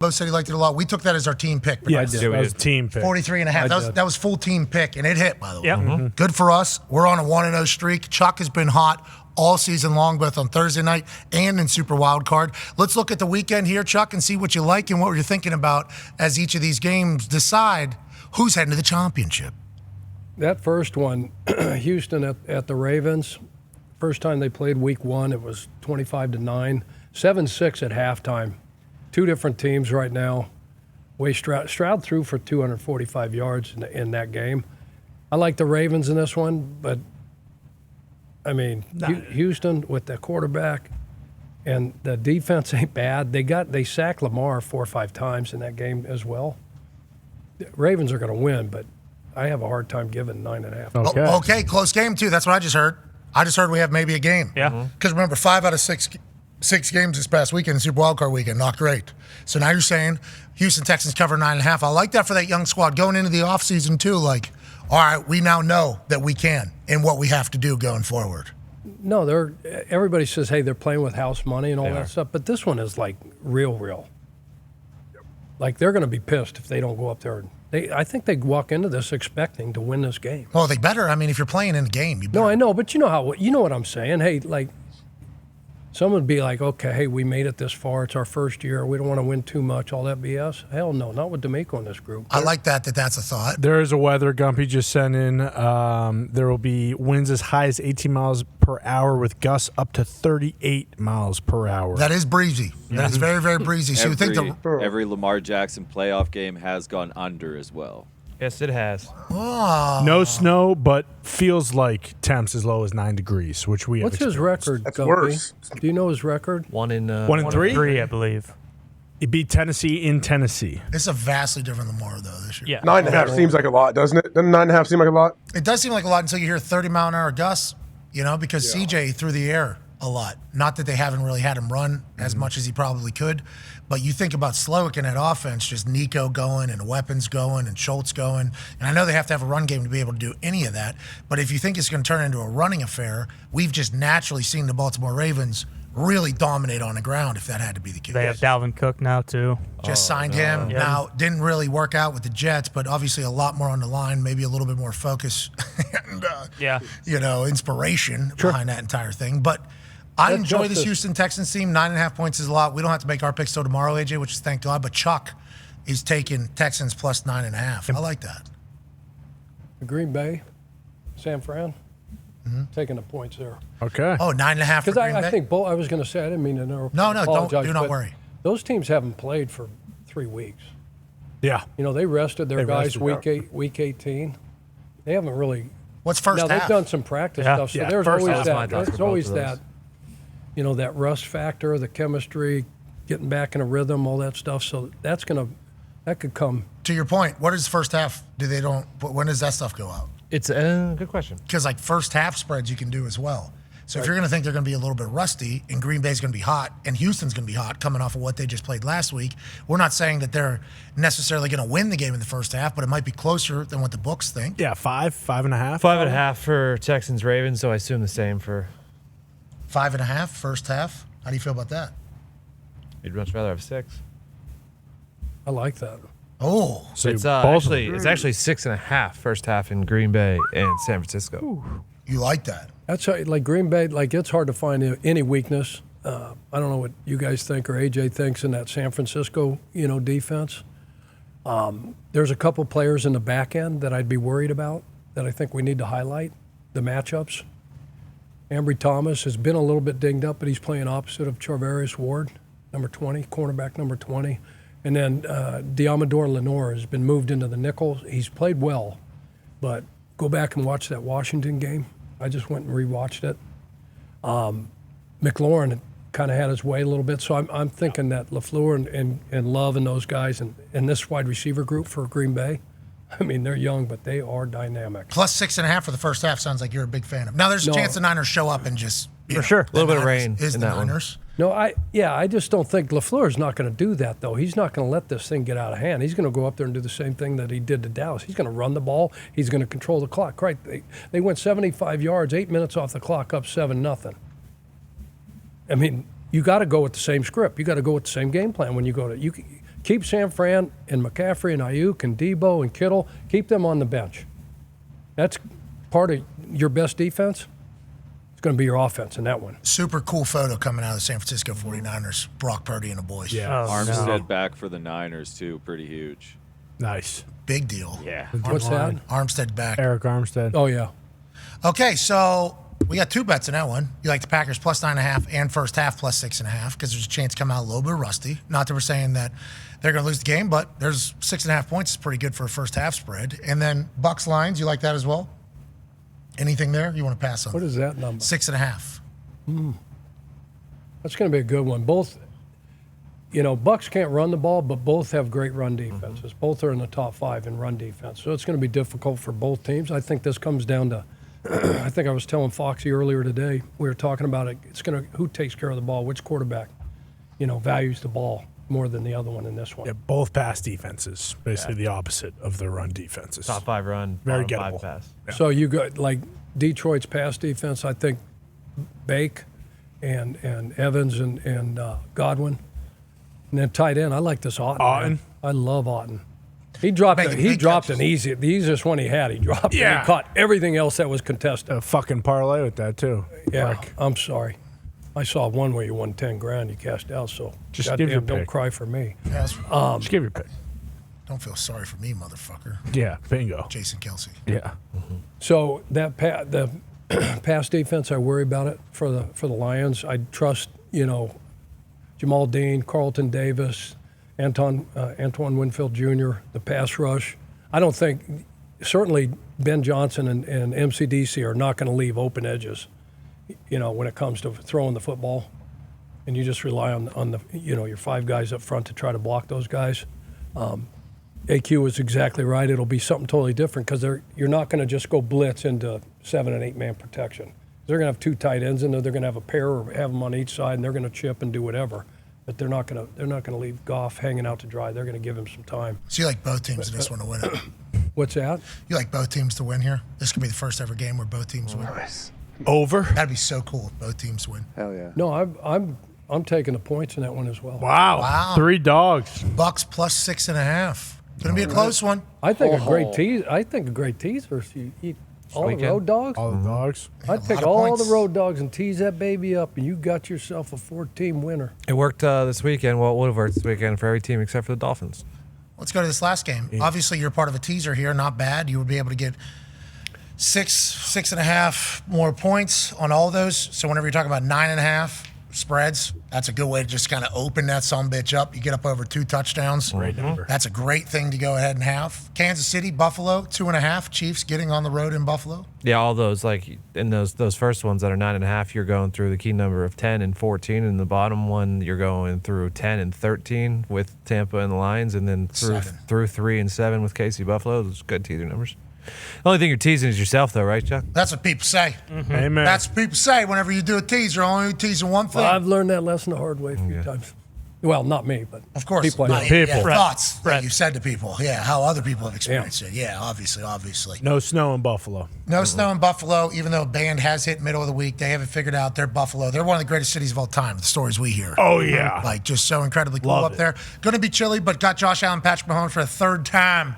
Bo said he liked it a lot. We took that as our team pick. Yeah, I did. That was a team pick. 43.5. That was full team pick, and it hit, by the way. Yep. Mm-hmm. Good for us. We're on a 1-0 streak. Chuck has been hot all season long, both on Thursday night and in Super Wild Card. Let's look at the weekend here, Chuck, and see what you like and what you're thinking about as each of these games decide who's heading to the championship. That first one, Houston at the Ravens, first time they played week one, it was 25-9, 7-6 at halftime. Two different teams right now. Stroud threw for 245 yards in that game. I like the Ravens in this one, but I mean, Houston with the quarterback and the defense ain't bad. They sacked Lamar 4 or 5 times in that game as well. The Ravens are going to win, but I have a hard time giving 9.5. Okay, close game too. That's what I just heard. I just heard we have maybe a game. Yeah. Because remember, 5 out of 6 games this past weekend, Super Wildcard weekend, not great. So now you're saying Houston Texans cover 9.5. I like that for that young squad going into the offseason too. Like, all right, we now know that we can and what we have to do going forward. No, everybody says, hey, they're playing with house money and all that stuff, but this one is like real. Like they're going to be pissed if they don't go up there. I think they walk into this expecting to win this game. Well, they better. I mean, if you're playing in a game, you better. No, I know, but you know what I'm saying. Hey, like, someone would be like, okay, hey, we made it this far. It's our first year. We don't want to win too much, all that BS. Hell no, not with D'Amico in this group. I like that's a thought. There is a weather Gumpy just sent in. There will be winds as high as 18 miles per hour with gusts up to 38 miles per hour. That is breezy. That's very, very breezy. So you think every Lamar Jackson playoff game has gone under as well. Yes, it has. Oh. No snow, but feels like temps as low as 9 degrees, which we What's have his record, That's Gumpy? worse. Do you know his record? 1-3? 3, I believe. He beat Tennessee in Tennessee. It's a vastly different Lamar, though, this year. Yeah. 9.5 seems like a lot, doesn't it? Doesn't 9.5 seem like a lot? It does seem like a lot until you hear 30-mile-an-hour gusts, because CJ threw the air a lot. Not that they haven't really had him run as much as he probably could, but you think about Slowick in that offense, just Nico going and weapons going and Schultz going. And I know they have to have a run game to be able to do any of that, but if you think it's going to turn into a running affair, we've just naturally seen the Baltimore Ravens really dominate on the ground if that had to be the case. They have Dalvin Cook now, too. Just signed him. Yeah. Now, didn't really work out with the Jets, but obviously a lot more on the line, maybe a little bit more focus and, inspiration behind that entire thing. But I enjoy this Houston Texans team. 9.5 points is a lot. We don't have to make our picks till tomorrow, AJ, which is thank God. But Chuck is taking Texans plus 9.5. I like that. Green Bay, San Fran, taking the points there. Okay. Oh, 9.5 for Green Bay? I think both. I was going to say I didn't mean to No, do not worry. Those teams haven't played for 3 weeks. Yeah. They rested their guys week 18. They haven't really. What's first half? They've done some practice stuff. So there's always that. There's always that. That rust factor, the chemistry, getting back in a rhythm, all that stuff. So that could come. To your point, what is first half? When does that stuff go out? It's a good question. Because first half spreads you can do as well. So if you're going to think they're going to be a little bit rusty and Green Bay's going to be hot and Houston's going to be hot coming off of what they just played last week, we're not saying that they're necessarily going to win the game in the first half, but it might be closer than what the books think. Yeah, 5.5. 5.5 for Texans Ravens, so I assume the same for 5.5 first half. How do you feel about that? You'd much rather have 6. I like that. Oh, so it's actually 6.5 first half in Green Bay and San Francisco. Ooh. You like that? That's like Green Bay. Like it's hard to find any weakness. I don't know what you guys think or AJ thinks in that San Francisco, defense. There's a couple players in the back end that I'd be worried about that I think we need to highlight the matchups. Ambry Thomas has been a little bit dinged up, but he's playing opposite of Charvarius Ward, number 20, cornerback number 20. And then Diamador Lenore has been moved into the nickel. He's played well, but go back and watch that Washington game. I just went and rewatched it. McLaurin kind of had his way a little bit, so I'm thinking that LaFleur and Love and those guys and this wide receiver group for Green Bay, I mean, they're young, but they are dynamic. Plus 6.5 for the first half sounds like you're a big fan of. Now, there's a chance the Niners show up and just for sure a little bit of rain is in the that Niners. One. No, I just don't think LaFleur's not going to do that, though. He's not going to let this thing get out of hand. He's going to go up there and do the same thing that he did to Dallas. He's going to run the ball. He's going to control the clock. Right? They went 75 yards, 8 minutes off the clock, up 7-0. I mean, you got to go with the same script. You got to go with the same game plan when you go to Keep San Fran and McCaffrey and Ayuk and Debo and Kittle. Keep them on the bench. That's part of your best defense. It's going to be your offense in that one. Super cool photo coming out of the San Francisco 49ers. Brock Purdy and the boys. Yeah. Armstead back for the Niners, too. Pretty huge. Nice. Big deal. Yeah. What's that? Armstead back. Eric Armstead. Oh, yeah. Okay, so we got 2 bets in that one. You like the Packers plus 9.5 and first half plus 6.5 because there's a chance to come out a little bit rusty. Not that we're saying that they're going to lose the game, but there's 6.5 points is pretty good for a first half spread. And then Bucks lines, you like that as well? Anything there you want to pass on? What is that number? 6.5. That's going to be a good one. Both, Bucks can't run the ball, but both have great run defenses. Both are in the top 5 in run defense. So it's going to be difficult for both teams. I think this comes down to, I think I was telling Foxy earlier today, we were talking about it. It's going to, who takes care of the ball, which quarterback, values the ball more than the other one in this one. Yeah, both pass defenses, basically the opposite of their run defenses. Top 5 run, Very bottom gettable. 5 pass. Yeah. So you got like Detroit's pass defense. I think Bake and Evans and Godwin, and then tight end. I like this Otton. Otton? I love Otton. He dropped Making the easiest one he had. He dropped. Yeah. And he caught everything else that was contested. A fucking parlay with that, too. Yeah, Frick. I'm sorry. I saw one where you won $10,000. You cashed out. So Just goddamn, give your don't pick. cry for me. Yes. Just give your pick. Don't feel sorry for me, motherfucker. Yeah, bingo. Jason Kelsey. Yeah. So that the pass defense, I worry about it for the Lions. I trust Jamal Dean, Carlton Davis, Antoine Winfield Jr., the pass rush. I don't think certainly Ben Johnson and MCDC are not going to leave open edges. When it comes to throwing the football, and you just rely on the your 5 guys up front to try to block those guys. AQ is exactly right. It'll be something totally different because you're not going to just go blitz into 7 and 8 man protection. They're going to have 2 tight ends in there. They're going to have a pair or have them on each side, and they're going to chip and do whatever. But they're not going to leave Goff hanging out to dry. They're going to give him some time. So you like both teams in this one to win it? What's that? You like both teams to win here? This could be the first ever game where both teams win. Over? That'd be so cool if both teams win. Hell yeah. No, I'm taking the points in that one as well. Wow. 3 dogs. Bucks plus 6.5. Gonna be a close one. I think a great tease. I think a great teaser is you eat all the road dogs. All the dogs. I'd a pick lot of all points. the road dogs and tease that baby up, and you got yourself a 4-team winner. It worked this weekend. Well, it would have worked this weekend for every team except for the Dolphins. Let's go to this last game. Obviously, you're part of a teaser here. Not bad. You would be able to get 6.5 more points on all those. So whenever you're talking about 9.5 spreads, that's a good way to just kind of open that sumbitch up. You get up over 2 touchdowns. Great number. That's a great thing to go ahead and have. Kansas City, Buffalo, 2.5. Chiefs getting on the road in Buffalo. Yeah, all those, like in those first ones that are 9.5, you're going through the key number of 10 and 14, and the bottom one you're going through 10 and 13 with Tampa and the Lions, and then through 3 and 7 with KC Buffalo. Those are good teaser numbers. The only thing you're teasing is yourself, though, right, Chuck? That's what people say. Amen. That's what people say whenever you do a teaser. Only teasing one thing. Well, I've learned that lesson the hard way a few times. Well, not me, but Of course, people I know. People. thoughts that you've said to people. Yeah, how other people have experienced it. Yeah, obviously. No snow in Buffalo. No snow in Buffalo, even though a band has hit middle of the week. They haven't figured out they're Buffalo. They're one of the greatest cities of all time, the stories we hear. Oh, yeah. Like, just so incredibly cool Love up it. there. Going to be chilly, but got Josh Allen, Patrick Mahomes for a 3rd time.